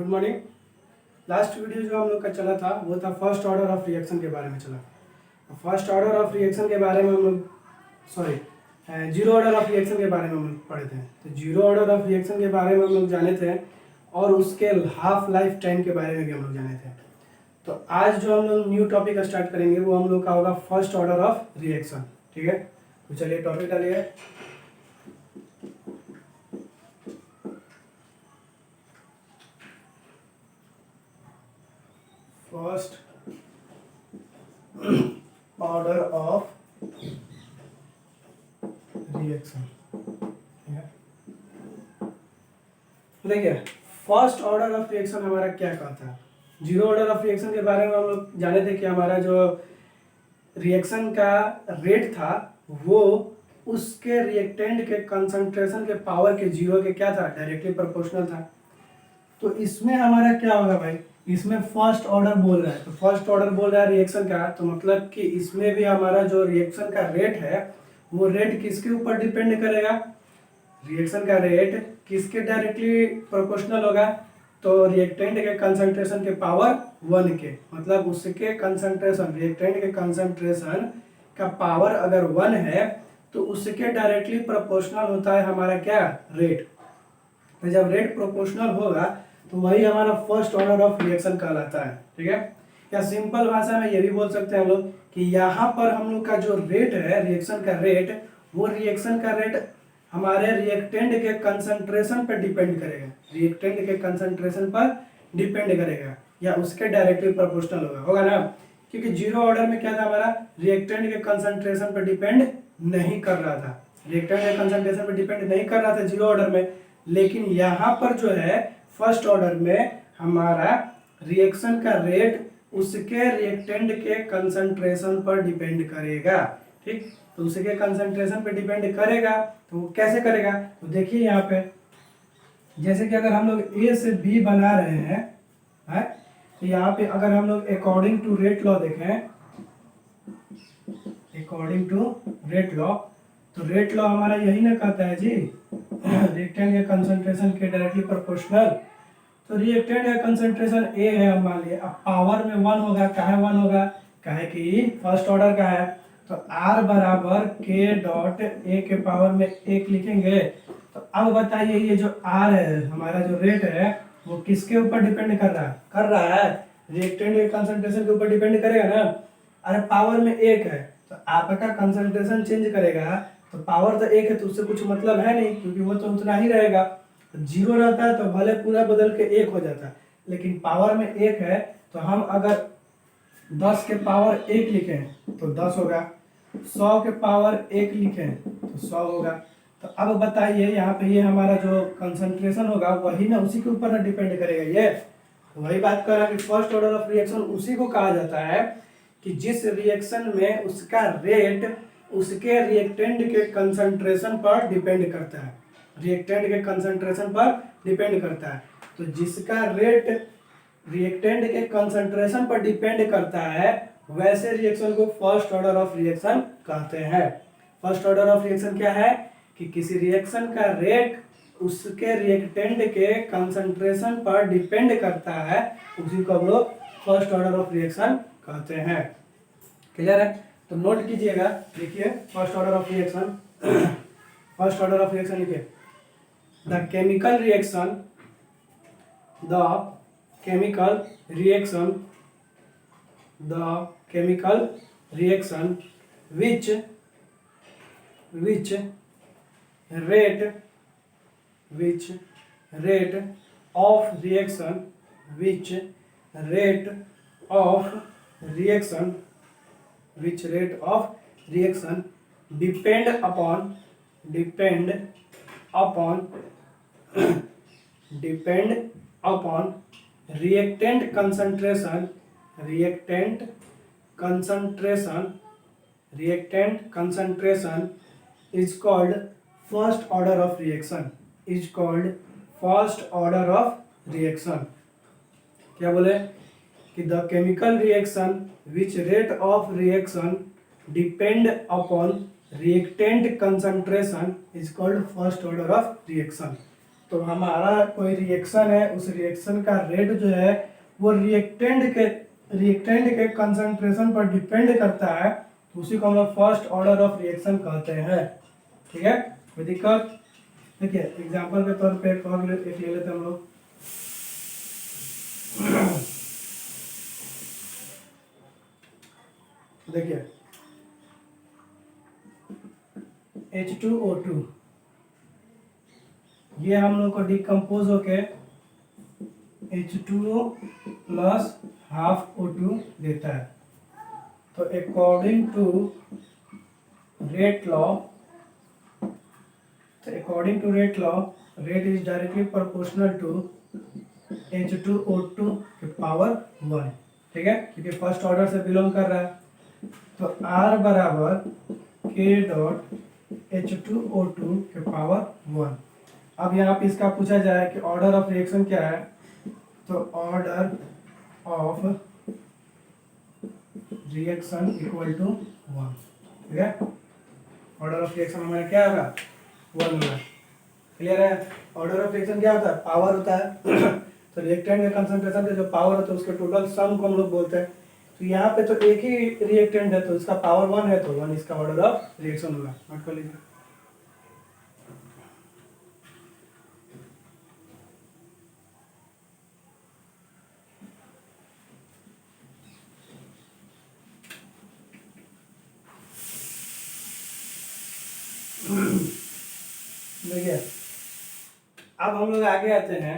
Good morning. Last video जो हम लोग का चला था वो था फर्स्ट ऑर्डर ऑफ रिएक्शन के बारे में चला। फर्स्ट ऑर्डर ऑफ रिएक्शन के बारे में हम लोग जीरो ऑर्डर ऑफ रिएक्शन के बारे में हम लोग पढ़े थे। तो जीरो ऑर्डर ऑफ रिएक्शन के बारे में हम लोग जाने थे और उसके हाफ लाइफ टाइम के बारे में भी हम लोग जाने थे। तो आज जो हम लोग न्यू टॉपिक स्टार्ट करेंगे वो हम लोग का होगा फर्स्ट ऑर्डर ऑफ रिएक्शन। ठीक है, तो चलिए टॉपिक डालिए। First order of reaction. देखिए फर्स्ट ऑर्डर ऑफ रिएक्शन हमारा क्या कहता है। जीरो ऑर्डर ऑफ रिएक्शन के बारे में हम लोग जाने थे कि हमारा जो रिएक्शन का रेट था वो उसके रिएक्टेंट के कंसंट्रेशन के पावर के जीरो के क्या था, डायरेक्टली प्रोपोर्शनल था। तो इसमें हमारा क्या होगा भाई, इसमें फर्स्ट ऑर्डर बोल रहा है। तो फर्स्ट ऑर्डर बोल रहा है रिएक्शन का, तो मतलब कि इसमें भी हमारा जो रिएक्शन का रेट है वो रेट किसके ऊपर डिपेंड करेगा, रिएक्शन का रेट किसके डायरेक्टली प्रोपोर्शनल होगा, तो रिएक्टेंट के कंसंट्रेशन के पावर 1 के, मतलब उसके कंसंट्रेशन, रिएक्टेंट के कंसंट्रेशन का पावर अगर 1 है तो उसके डायरेक्टली प्रोपोर्शनल होता है हमारा क्या, रेट। तो जब रेट प्रोपोर्शनल होगा तो वही हमारा फर्स्ट ऑर्डर ऑफ रिएक्शन कहलाता है। ठीक है, या सिंपल भाषा में ये भी बोल सकते हैं हम लोग कि यहाँ पर हम लोग का जो रेट है रिएक्शन का रेट, वो रिएक्शन का रेट हमारे रिएक्टेंट के कंसंट्रेशन पर डिपेंड करेगा, रिएक्टेंट के कंसंट्रेशन पर डिपेंड करेगा या उसके डायरेक्टली प्रोपोर्शनल होगा ना। क्योंकि जीरो ऑर्डर में क्या था, हमारा रिएक्टेंट के कंसंट्रेशन पर डिपेंड नहीं कर रहा था, रिएक्टेंट के कंसंट्रेशन पर डिपेंड नहीं कर रहा था जीरो ऑर्डर में। लेकिन यहाँ पर जो है फर्स्ट ऑर्डर में हमारा रिएक्शन का रेट उसके रिएक्टेंट के कंसंट्रेशन पर डिपेंड करेगा। ठीक, तो उसके कंसंट्रेशन पे डिपेंड करेगा। तो वो कैसे करेगा, तो देखिए यहाँ पे जैसे कि अगर हम लोग ए से बी बना रहे हैं, तो यहाँ पे अगर हम लोग अकॉर्डिंग टू रेट लॉ देखें, अकॉर्डिंग टू रेट लॉ, तो रेट लॉ हमारा यही ना कहता है जी, रिएक्टेंट के कंसंट्रेशन के डायरेक्टली प्रोपोर्शनल। तो रिएक्टेंट का कंसंट्रेशन ए है, हम मान लिए, अब पावर में 1 होगा। काहे 1 होगा, काहे कि फर्स्ट ऑर्डर का है। तो R बराबर के डॉट ए के पावर में 1 लिखेंगे। तो अब बताइए ये जो R है, हमारा जो रेट है, वो किसके ऊपर डिपेंड कर रहा है रिएक्टेंट के कंसंट्रेशन के ऊपर डिपेंड करेगा ना। अरे पावर में 1 है तो आपका कंसंट्रेशन चेंज करेगा, तो पावर तो 1 है तो उससे कुछ मतलब है नहीं, क्योंकि वो तो उतना ही रहेगा। जीरो रहता है तो भले पूरा बदल के 1 हो जाता है, लेकिन पावर में 1 है तो हम अगर 10 के पावर 1 लिखें तो 10 होगा, 100 के पावर 1 लिखें तो 100 होगा। तो अब बताइए यहाँ पे ये हमारा जो कंसंट्रेशन होगा वही ना, उसी के ऊपर ना डिपेंड करेगा। ये तो वही बात कर रहा है कि फर्स्ट ऑर्डर ऑफ रिएक्शन उसी को कहा जाता है कि जिस रिएक्शन में उसका रेट उसके रिएक्टेंट के कंसंट्रेशन पर डिपेंड करता है, रिएक्टेंट के कंसंट्रेशन पर डिपेंड करता है। तो जिसका रेट रिएक्टेंट के कंसंट्रेशन पर डिपेंड करता है वैसे रिएक्शन को फर्स्ट ऑर्डर ऑफ रिएक्शन कहते हैं। फर्स्ट ऑर्डर ऑफ रिएक्शन क्या है कि किसी रिएक्शन का रेट उसके रिएक्टेंट के कंसंट्रेशन पर डिपेंड करता है, उसी को हम लोग फर्स्ट ऑर्डर ऑफ रिएक्शन कहते हैं। क्लियर है, तो नोट कीजिएगा। देखिए first order of reaction, first order of reaction लिखिए, the chemical reaction, the chemical reaction, the chemical reaction which rate of reaction, which rate of reaction, which rate of reaction depend upon reactant concentration is called first order of reaction, is called first order of reaction। क्या बोले कि the chemical reaction which rate of reaction depend upon reactant concentration is called first order of reaction। तो हमारा कोई reaction है, उस reaction का rate जो है वो रिएक्टेंट के कंसंट्रेशन पर डिपेंड करता है, तो उसी को हम लोग फर्स्ट ऑर्डर ऑफ रिएक्शन कहते हैं। ठीक है, कोई दिक्कत? देखिए एग्जांपल के तौर पे एक ले लेते हैं हम लोग। देखिए H2O2 ये हम लोग को डिकम्पोज होके H2O प्लस हाफ O2 देता है। तो according to rate law, rate is directly proportional to H2O2 के पावर 1। ठीक है, क्योंकि फर्स्ट ऑर्डर से बिलोंग कर रहा है। तो R बराबर K डॉट H2O2 के पावर 1। अब यहाँ पे इसका पूछा जाए कि ऑर्डर ऑफ रिएक्शन क्या है, तो order of reaction equal to 1। ठीक है, ऑर्डर ऑफ रिएक्शन हमारा क्या होगा, 1 होगा। क्लियर है? ऑर्डर ऑफ रिएक्शन क्या होता है, पावर होता है। तो रिएक्टेंट के कंसंट्रेशन के जो पावर होता है उसके टोटल सम को हम लोग बोलते हैं। तो यहाँ पे तो एक ही रिएक्टेंट है तो इसका पावर 1 है, तो 1 इसका ऑर्डर ऑफ रिएक्शन होगा। नोट कर लीजिए। देखिए अब हम लोग आगे आते हैं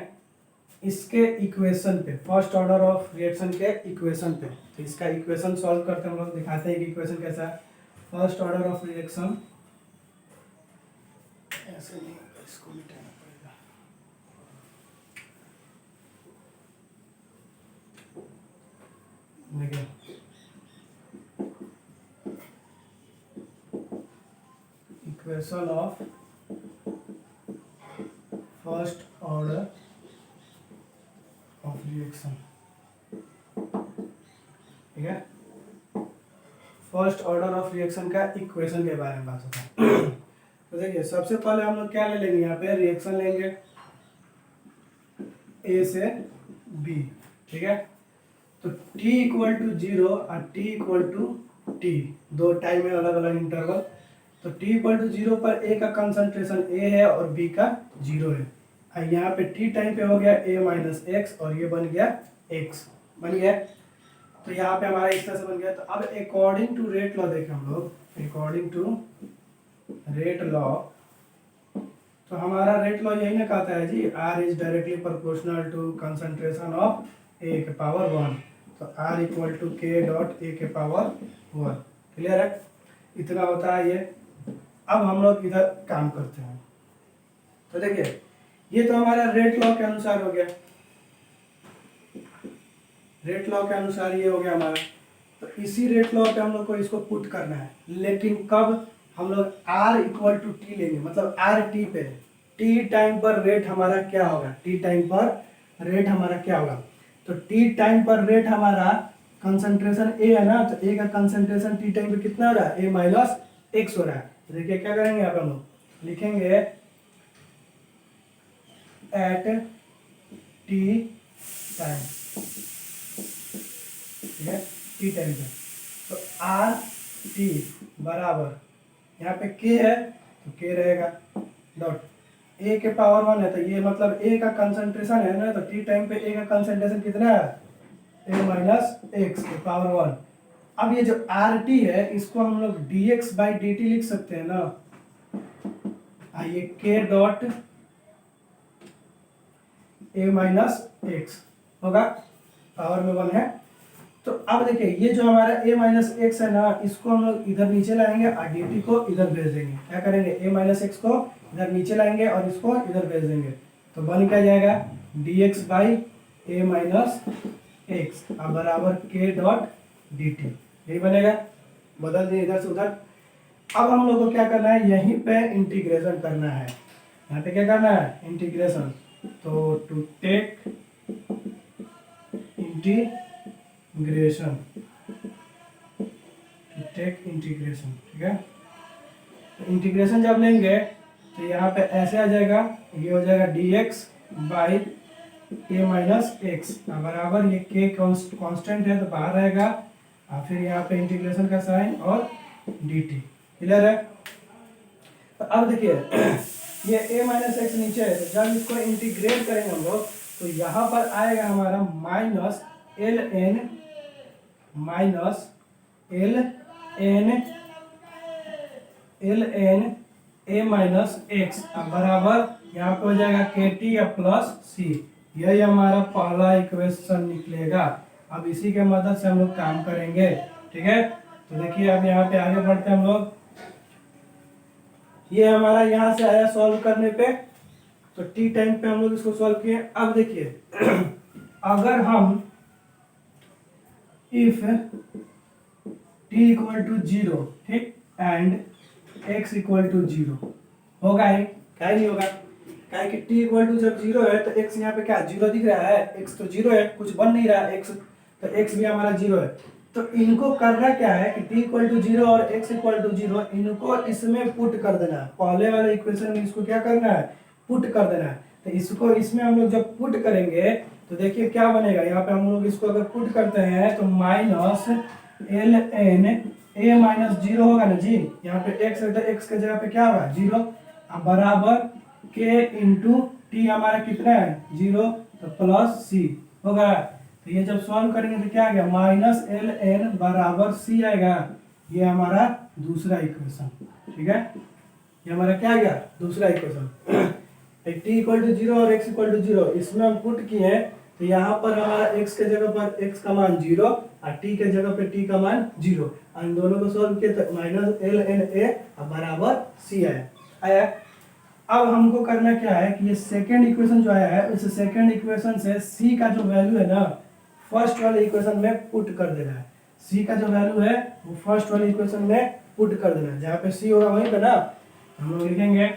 इसके इक्वेशन पे, फर्स्ट ऑर्डर ऑफ रिएक्शन के इक्वेशन पे। तो इसका इक्वेशन सॉल्व करते हैं हम लोग, दिखाते हैं कि इक्वेशन कैसा है। फर्स्ट ऑर्डर ऑफ रिएक्शन ऐसे नहीं होगा, इसको मिटाना पड़ेगा। देखिए equation of first order of reaction. ठीक है, फर्स्ट ऑर्डर ऑफ रिएक्शन का इक्वेशन के बारे में बात होता है। तो देखिए सबसे पहले हम लोग क्या ले लेंगे, यहाँ पे रिएक्शन लेंगे A से B। ठीक है, तो T इक्वल टू 0 और T इक्वल टू T, दो टाइम है अलग अलग इंटरवल। तो T इक्वल टू 0 पर A का कंसंट्रेशन A है और B का 0 है। यहाँ पे T टाइम पे हो गया A माइनस एक्स और ये बन गया X बन गया। तो यहाँ पे हमारा इस तरह से बन गया। तो अब अकॉर्डिंग टू रेट लॉ देखें हम लोग, अकॉर्डिंग टू रेट लॉ, तो हमारा रेट लॉ यही ना कहता है जी, R is directly proportional to concentration of A के पावर 1। तो R equal to K dot A के पावर 1। क्लियर है? इतना होता है ये। अब हम लोग इधर काम करते हैं। तो देखिए ये तो हमारा रेट लॉ के अनुसार हो गया, रेट लॉ के अनुसार ये हो गया हमारा। तो इसी रेट लॉ पे हम लोग को इसको पुट करना है, लेकिन कब, हम लोग R इक्वल टू टी लेंगे, मतलब R टी पे, टी टाइम पर रेट हमारा क्या होगा, टी टाइम पर रेट हमारा क्या होगा। तो टी टाइम पर रेट हमारा कंसंट्रेशन A है ना, तो A का कंसंट्रेशन टी टाइम पे कितना हो रहा है, A माइनस एक्स हो रहा है। तो देखिए क्या करेंगे यहाँ पे हम लोग लिखेंगे एट टी टाइम। ठीक है, टी टाइम पे तो आर टी बराबर, यहाँ पे के है तो के रहेगा डॉट ए के पावर 1 है, तो ये मतलब ए का कंसंट्रेशन है ना, तो टी टाइम पे ए का कंसंट्रेशन कितना है, ए माइनस एक्स के पावर 1। अब ये जो आर टी है इसको हम लोग D x by D T लिख सकते हैं ना। ये के डॉट ए माइनस एक्स होगा, पावर में 1 है। तो अब देखिए ये जो हमारा a माइनस एक्स है ना, इसको हम लोग इधर नीचे लाएंगे और dt को इधर भेज देंगे। क्या करेंगे, a माइनस एक्स को इधर नीचे लाएंगे और इसको इधर भेज देंगे। तो बन क्या जाएगा, dx by A minus X बराबर k डॉट dt, यही बनेगा। बदल दिए इधर से उधर। अब हम लोग को क्या करना है, यहीं पे इंटीग्रेशन करना है। यहाँ पे क्या करना है, इंटीग्रेशन। तो टू टेक इंटीग्रेशन, ठीक है। तो इंटीग्रेशन जब लेंगे तो यहाँ पे ऐसे आ जाएगा, ये हो जाएगा dx by a minus X बराबर, ये k कांस्टेंट है तो बाहर रहेगा, और फिर यहाँ पे इंटीग्रेशन का साइन और dt। क्लियर है? तो अब देखिए ये a माइनस एक्स नीचे है, तो जब इसको इंटीग्रेट करेंगे हम लोग तो यहाँ पर आएगा हमारा minus L N A minus X बराबर, यहाँ पे हो जाएगा के टी या प्लस सी। यही हमारा पहला इक्वेशन निकलेगा। अब इसी के मदद से हम लोग काम करेंगे। ठीक है, तो देखिए अब यहाँ पे आगे बढ़ते हैं हम लोग। ये हमारा यहाँ से आया सॉल्व करने पे, तो टी टाइम पे हम लोग इसको सॉल्व किए। अब देखिए अगर हम इफ टी इक्वल टू 0, ठीक, एंड x इक्वल टू 0 होगा ही, क्या नहीं होगा? क्या है कि t इक्वल टू जब 0 है तो x यहाँ पे क्या 0 दिख रहा है, x तो 0 है, कुछ बन नहीं रहा है x, तो x भी हमारा 0 है। तो इनको करना क्या है कि t इक्वल टू 0 और x इक्वल टू 0 इनको इसमें पुट कर देना है। पहले वाले इक्वेशन में इसको क्या करना है, पुट कर देना है। तो इसको इसमें हम लोग जब पुट करेंगे तो देखिए क्या बनेगा। यहाँ पे हम लोग इसको अगर पुट करते हैं तो minus L N A minus 0 होगा ना जी, यहाँ पे x है तो x के जगह पे क्या होगा 0, बराबर k इंटू टी हमारा कितना है 0, तो प्लस सी होगा। तो ये जब सॉल्व करेंगे तो क्या आ गया, माइनस एल एन बराबर सी आएगा। ये हमारा दूसरा इक्वेशन। ठीक है, ये हमारा क्या आ गया, दूसरा इक्वेशन। टी इक्वल टू 0 और x इक्वल टू 0 इसमें हम पुट किए, तो यहाँ पर हमारा x के जगह पर x का मान 0 और t के जगह पे t का मान 0, और इन दोनों को सॉल्व किए तो माइनस एल एन ए बराबर सी आया। अब हमको करना क्या है कि ये सेकेंड इक्वेशन जो आया है उस सेकेंड इक्वेशन से c का जो वैल्यू है ना फर्स्ट वाले इक्वेशन में पुट कर देना है। c का जो वैल्यू है वो फर्स्ट वाले इक्वेशन में पुट कर देना है। जहाँ पे c होगा वहीं पे ना हम लोग लिखेंगे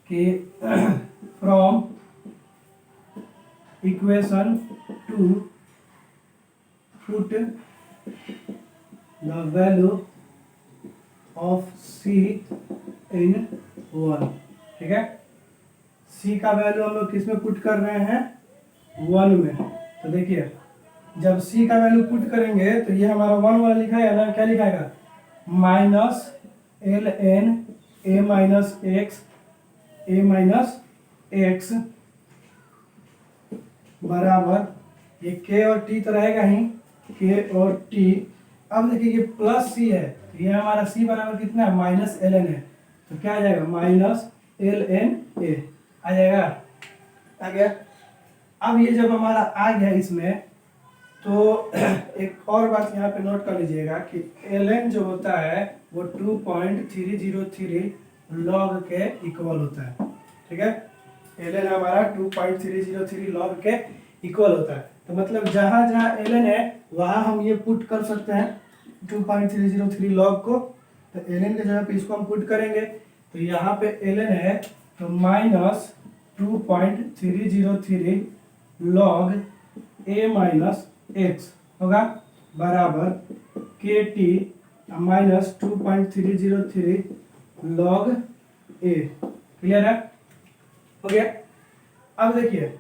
कि from equation to put the value of c in 1। ठीक है, c का वैल्यू हम लोग किस में पुट कर रहे हैं, 1 में। तो देखिए जब c का वैल्यू पुट करेंगे तो ये हमारा 1 वाला लिखाएगा ना, क्या लिखाएगा, minus L N A minus X बराबर, ये k और t तो रहेगा ही, k और t। अब देखिए ये प्लस c है, तो ये हमारा c बराबर कितना है, माइनस एल एन है, तो क्या आ जाएगा, माइनस एल एन ए आ जाएगा। आ गया। अब ये जब हमारा आ गया इसमें, तो एक और बात यहाँ पे नोट कर लीजिएगा कि एल एन जो होता है वो 2.303 लॉग के इक्वल होता है। ठीक है, एल एन हमारा 2.303 लॉग के इक्वल होता है। तो मतलब जहाँ जहाँ एल एन है वहाँ हम ये पुट कर सकते हैं 2.303 लॉग को। तो एल एन के जगह पे इसको हम पुट करेंगे, तो यहाँ पे एल एन है तो minus 2.303 log a minus x होगा बराबर के टी माइनस 2.303 लॉग ए। क्लियर है, हो गया। अब देखिए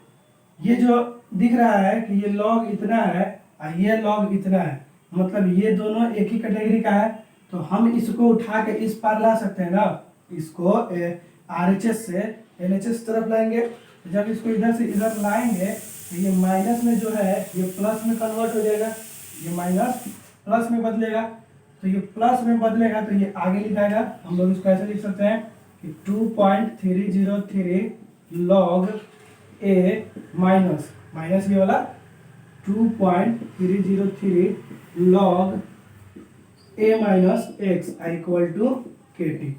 ये जो दिख रहा है कि ये लॉग इतना है और ये लॉग इतना है, मतलब ये दोनों एक ही कैटेगरी का है, तो हम इसको उठा के इस पार ला सकते हैं ना, इसको आरएचएस से एलएचएस तरफ लाएंगे। जब इसको इधर से इधर लाएंगे तो ये माइनस में जो है ये प्लस में कन्वर्ट हो जाएगा, ये माइनस प्लस में बदलेगा, तो ये प्लस में बदलेगा तो ये आगे लिखाएगा। हम लोग इसको ऐसे लिख सकते हैं कि 2.303 लॉग ए माइनस माइनस ये वाला 2.303 log a minus x equal to k t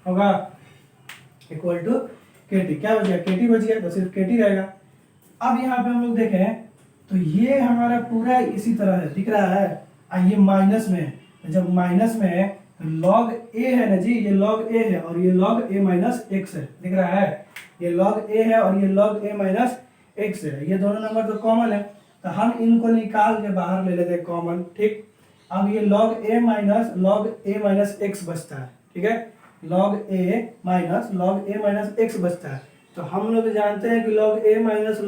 होगा, इक्वल टू के टी। क्या बच गया, के टी बच गया, तो सिर्फ के टी रहेगा। अब यहाँ पे हम लोग देखें तो ये हमारा पूरा इसी तरह है, दिख रहा है, और ये माइनस में है। तो जब माइनस में है तो लॉग ए है ना जी, ये लॉग ए है और ये लॉग ए माइनस एक्स है, दिख रहा है, ये लॉग ए है और ये लॉग ए माइनस एक्स है। ये दोनों नंबर तो कॉमन है, तो हम इनको निकाल के बाहर ले लेते हैं कॉमन। ठीक, अब ये लॉग ए माइनस एक्स बचता है। ठीक है, log a माइनस एक्स बचता है। तो हम लोग जानते हैं कि log a माइनस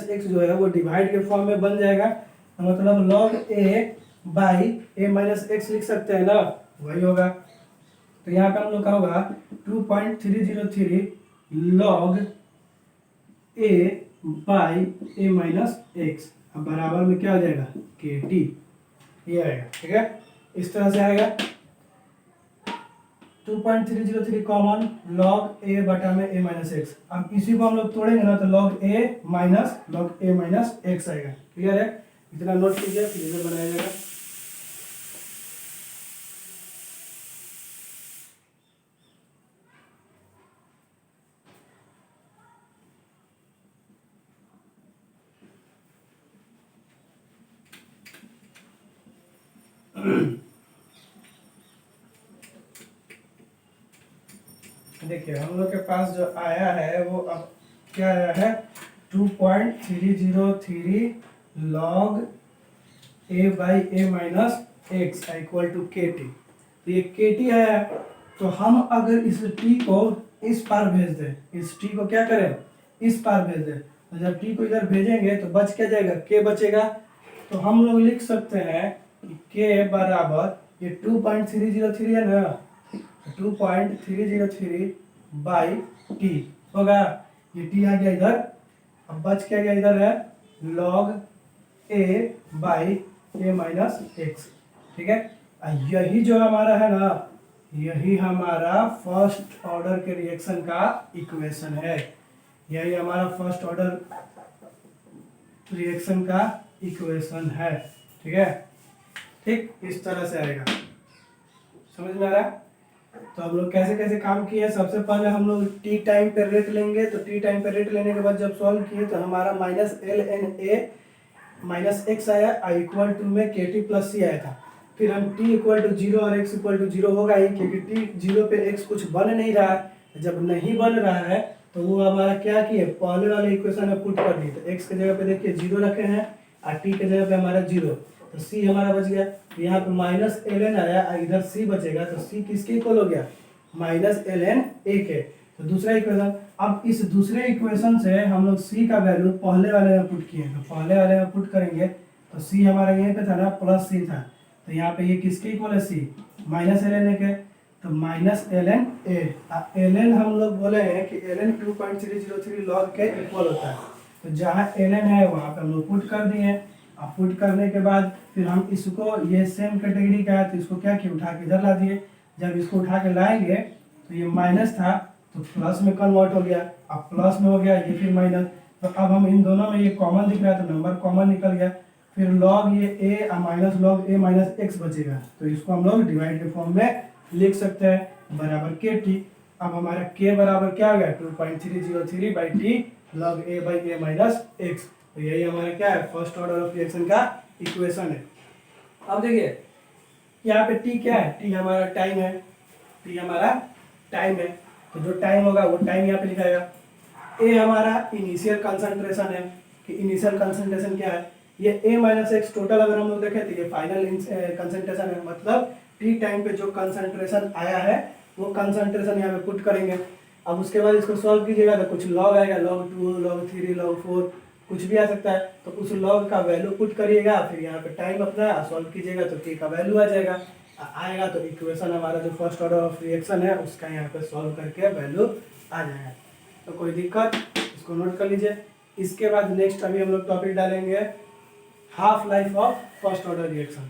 एक्स जो है वो डिवाइड के फॉर्म में बन जाएगा, तो मतलब log a by a minus x लिख सकते हैं ना, वही होगा। तो यहाँ पे हम लोग का होगा 2.303 log a by a minus x, अब बराबर में क्या हो जाएगा kt, ये आएगा। ठीक है, इस तरह से आएगा 2.303 कॉमन log a बटा में a माइनस एक्स। अब इसी को हम लोग तोड़ेंगे ना तो log a माइनस एक्स आएगा। क्लियर है, इतना नोट कीजिए, फिर इधर बनाया जाएगा। देखिए हम लोग के पास जो आया है वो अब क्या आया है 2.303 log a by a minus x equal to k t. तो ये के टी है, तो हम अगर इस t को इस पार भेज दें, इस t को क्या करें इस पार भेज दें, तो जब t को इधर भेजेंगे तो बच क्या जाएगा k बचेगा। तो हम लोग लिख सकते हैं कि k बराबर ये 2.303 है ना, 2.303 बाई टी होगा, ये टी आ गया इधर, अब बच क्या गया इधर है log a by a minus x. ठीक है, यही जो हमारा है ना, यही हमारा फर्स्ट ऑर्डर के रिएक्शन का इक्वेशन है, यही हमारा फर्स्ट ऑर्डर रिएक्शन का इक्वेशन है। ठीक है, ठीक इस तरह से आएगा, समझ में आ रहा है। तो हम लोग कैसे कैसे काम किए, सबसे पहले हम लोग टी टाइम पे रेट लेंगे, तो टी टाइम पे रेट लेने के बाद जब सॉल्व किए तो हमारा minus L N A minus x आया, आई इक्वल टू में के टी प्लस सी आया था। फिर हम टी इक्वल टू जीरो और एक्स इक्वल टू जीरो होगा ही, क्योंकि टी जीरो पे एक्स कुछ बन नहीं रहा है। जब नहीं बन रहा है तो वो हमारा क्या किए, पहले वाले इक्वेशन में पुट कर दिए। तो एक्स के जगह पे देखिए जीरो रखे हैं और टी के जगह पे हमारा जीरो, तो सी हमारा बच गया। तो यहाँ पे माइनस एल एन आया और इधर सी बचेगा, तो सी किसके इक्वल हो गया माइनस एल एन ए के। तो दूसरा इक्वेशन, अब इस दूसरे इक्वेशन से हम लोग सी का वैल्यू पहले वाले में पुट किए, तो पहले वाले में पुट करेंगे तो सी हमारा यहीं पे था ना प्लस सी था, तो यहाँ पे ये किसके इक्वल है c minus L N a के, तो minus L N a. L n हम लोग बोले हैं कि एल एन 2.303 लॉग के इक्वल होता है, तो जहाँ एल एन है वहाँ पे हम लोग पुट कर दिए। अब पुट करने के बाद फिर हम इसको, ये सेम कैटेगरी का है तो इसको क्या किया उठा के इधर ला दिए। जब इसको उठा के लाएंगे तो ये माइनस था तो प्लस में कन्वर्ट हो गया, अब प्लस में हो गया ये फिर माइनस, तो अब हम इन दोनों में ये कॉमन दिख रहा है तो नंबर कॉमन निकल गया। फिर लॉग ये ए minus log a minus x बचेगा, तो इसको हम लोग डिवाइड के फॉर्म में लिख सकते हैं बराबर के टी। अब हमारा के बराबर क्या हो गया 2.303 by t log A by A minus x. तो यही हमारा क्या है फर्स्ट ऑर्डर ऑफ रिएक्शन का इक्वेशन है। अब देखिए यहाँ पे टी क्या है, टी हमारा टाइम है, टी हमारा टाइम है, तो जो टाइम होगा वो टाइम यहाँ पे लिखाएगा। ए हमारा इनिशियल कंसंट्रेशन है, कि इनिशियल कंसंट्रेशन क्या है, ये ए माइनस एक्स टोटल अगर हम लोग देखें तो ये फाइनल कंसंट्रेशन है, मतलब टी टाइम पे जो कंसंट्रेशन आया है वो कंसंट्रेशन यहाँ पे पुट करेंगे। अब उसके बाद इसको सॉल्व कीजिएगा तो कुछ लॉग आएगा, log 2 log 3 log 4 कुछ भी आ सकता है, तो उस लॉग का वैल्यू पुट करिएगा, फिर यहाँ पे टाइम अपना सॉल्व कीजिएगा तो टी का वैल्यू आ जाएगा। आएगा तो इक्वेशन हमारा जो फर्स्ट ऑर्डर ऑफ रिएक्शन है उसका यहाँ पे सॉल्व करके वैल्यू आ जाएगा। तो कोई दिक्कत, इसको नोट कर लीजिए। इसके बाद नेक्स्ट अभी हम लोग टॉपिक डालेंगे half life of first order reaction.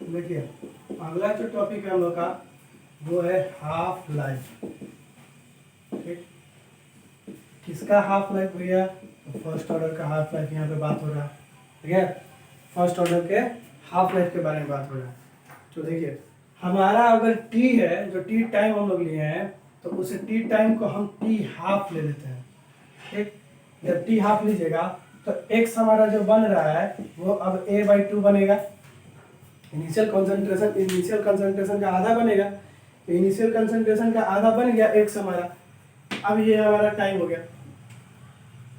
देखिए अगला जो टॉपिक है हम लोग का वो है हाफ लाइफ। ठीक, किसका हाफ लाइफ भैया? तो फर्स्ट ऑर्डर का हाफ लाइफ यहाँ पे बात हो रहा है। ठीक है, फर्स्ट ऑर्डर के हाफ लाइफ के बारे में बात हो रहा है। तो देखिए हमारा अगर टी है, जो टी टाइम हम लोग लिए हैं, तो उस टी टाइम को हम टी हाफ ले लेते हैं। ठीक, जब टी हाफ लीजिएगा तो एक्स हमारा जो बन रहा है वो अब a/2 बनेगा। इनिशियल कंसंट्रेशन का आधा बनेगा, तो इनिशियल कंसंट्रेशन का आधा बन गया एक्स हमारा। अब ये हमारा टाइम हो गया।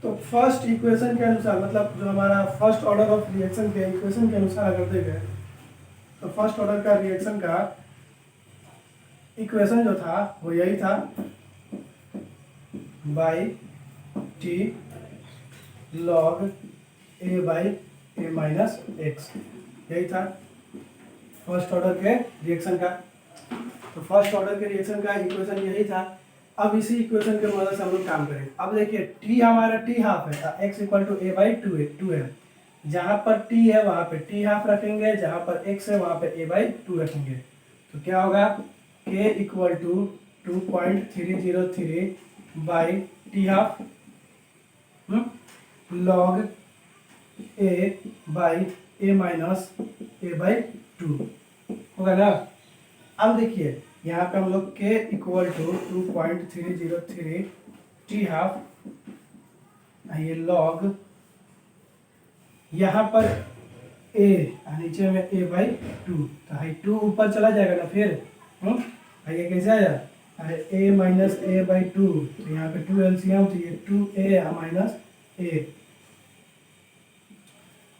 तो फर्स्ट इक्वेशन के अनुसार, मतलब जो हमारा फर्स्ट ऑर्डर ऑफ रिएक्शन के इक्वेशन के अनुसार अगर देखें तो फर्स्ट ऑर्डर का रिएक्शन का इक्वेशन जो था वो यही था, by t log A by A minus x, यही था फर्स्ट ऑर्डर के रिएक्शन का। तो फर्स्ट ऑर्डर के रिएक्शन का इक्वेशन यही था। अब इसी इक्वेशन के मदद से हम लोग काम करेंगे। अब देखिए टी हमारा टी हाफ है, x इक्वल टू a/2 है। जहाँ पर t है वहाँ पे t हाफ रखेंगे, जहाँ पर x है वहाँ पे a/2 रखेंगे। तो क्या होगा, k equal to 2.303 by t half log a by a minus a/2 होगा ना। अब देखिए यहाँ पे हम लोग k equal to 2.303 t half, ये लॉग यहाँ पर a नीचे में a/2, तो हाई 2 ऊपर चला जाएगा ना फिर। आगे कैसे आया, अरे a माइनस a/2, तो यहाँ पे 2 एलसीएम, तो ये 2a माइनस a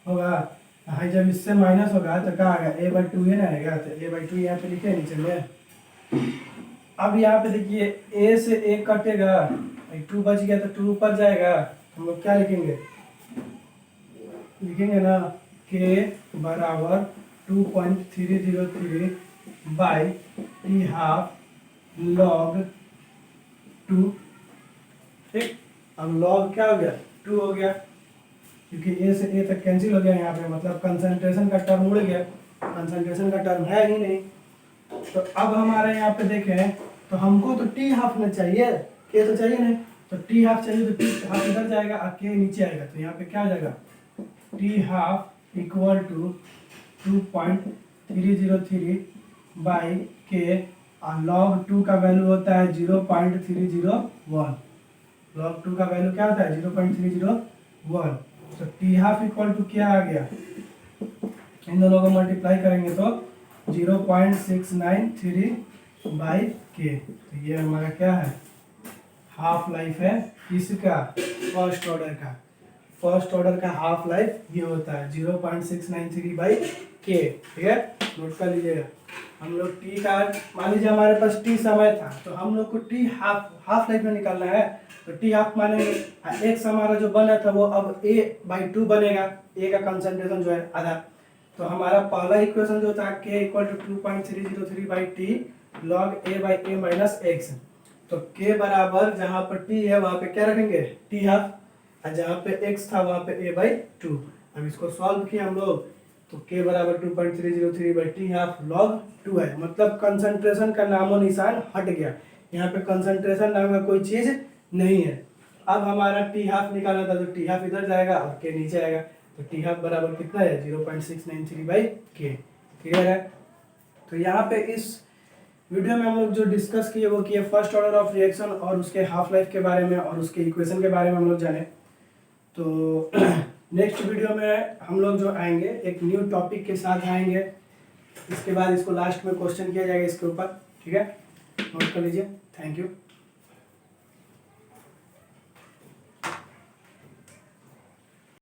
होगा। हाई जब इससे माइनस होगा तो क्या आएगा, a/2 ही ना आएगा, तो a/2 यहाँ पे लिखे नीचे में। अब यहाँ पे देखिए a से a कटेगा, 2 बच गया तो 2 ऊपर जाएगा, हम लोग क्या लिखेंगे, लिखेंगे ना k बराबर 2.303 बाई टी हाफ लॉग 2। ठीक, अब लॉग क्या हो गया, 2 हो गया, क्योंकि a से a तक कैंसिल हो गया यहाँ पे, मतलब कंसंट्रेशन का टर्म उड़ गया, कंसंट्रेशन का टर्म है ही नहीं। तो अब हमारे यहाँ पे देखें तो हमको तो टी हाफ में चाहिए, के तो चाहिए नहीं, तो टी हाफ चाहिए, तो टी हाफ इधर जाएगा और के नीचे आएगा, तो यहाँ पे क्या हो जाएगा, t half equal to 2.303 by k, और लॉग 2 का वैल्यू होता है 0.301। लॉग 2 का वैल्यू क्या होता है, 0.301। तो टी हाफ इक्वल टू क्या आ गया, इन दोनों को मल्टीप्लाई करेंगे तो 0.693 बाई के। तो ये हमारा क्या है, हाफ लाइफ है इसका, फर्स्ट ऑर्डर का। फर्स्ट ऑर्डर का हाफ लाइफ ये होता है 0.693 बाई के। ठीक है, नोट कर लीजिएगा। हम लोग टी का, मान लीजिए हमारे पास टी समय था, तो हम लोग को टी हाफ लाइफ में निकालना है, तो टी हाफ माने एक्स हमारा जो बना था वो अब a/2 बनेगा, a का कंसंट्रेशन जो है आधा। तो हमारा पहला इक्वेशन जो था k equal to 2.303 by t log a by a minus x. तो k बराबर जहाँ पर t है वहाँ पे क्या रखेंगे, टी हाफ, और जहाँ पे x था वहाँ पे a/2। अब इसको सॉल्व किया हम लोग, तो k बराबर 2.303 बाई टी हाफ लॉग 2 है, मतलब कंसंट्रेशन का नामो निशान हट गया, यहाँ पे कंसंट्रेशन नाम का कोई चीज़ नहीं है। अब हमारा टी हाफ निकालना था, तो टी हाफ इधर जाएगा और के नीचे आएगा, तो टी हाफ बराबर कितना है, 0.693 बाई के। क्लियर है। तो यहाँ पे इस वीडियो में हम लोग जो डिस्कस किए वो किए फर्स्ट ऑर्डर ऑफ रिएक्शन और उसके हाफ लाइफ के बारे में और उसके इक्वेशन के बारे में हम लोग जाने। तो नेक्स्ट वीडियो में हम लोग जो आएंगे एक न्यू टॉपिक के साथ आएंगे, इसके बाद इसको लास्ट में क्वेश्चन किया जाएगा इसके ऊपर। ठीक है, नोट कर लीजिए। Thank you.